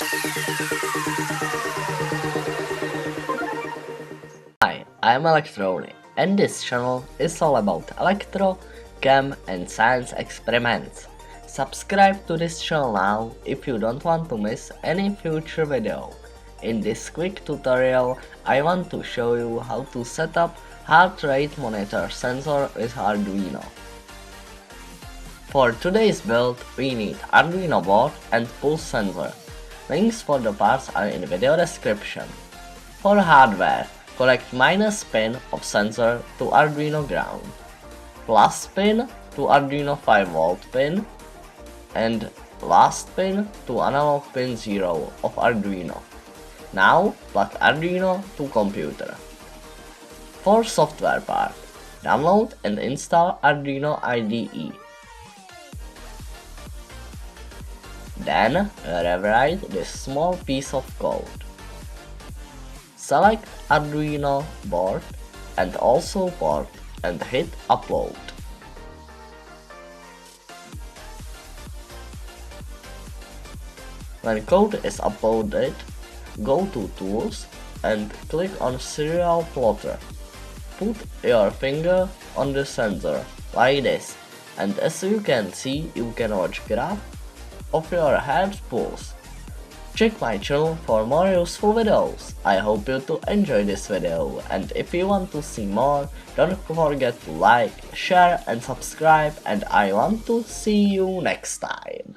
Hi, I'm Electroni, and this channel is all about electro, chem and science experiments. Subscribe to this channel now if you don't want to miss any future video. In this quick tutorial, I want to show you how to set up heart rate monitor sensor with Arduino. For today's build, we need Arduino board and pulse sensor. Links for the parts are in the video description. For hardware, connect minus pin of sensor to Arduino ground, plus pin to Arduino 5V pin, and last pin to analog pin 0 of Arduino. Now plug Arduino to computer. For software part, download and install Arduino IDE. Then rewrite this small piece of code. Select Arduino board and also port and hit upload. When code is uploaded, go to Tools and click on Serial Plotter. Put your finger on the sensor like this, and as you can see, you can watch graph of your heart pulse. Check my channel for more useful videos. I hope you to enjoy this video, and if you want to see more, don't forget to like, share and subscribe, and I want to see you next time.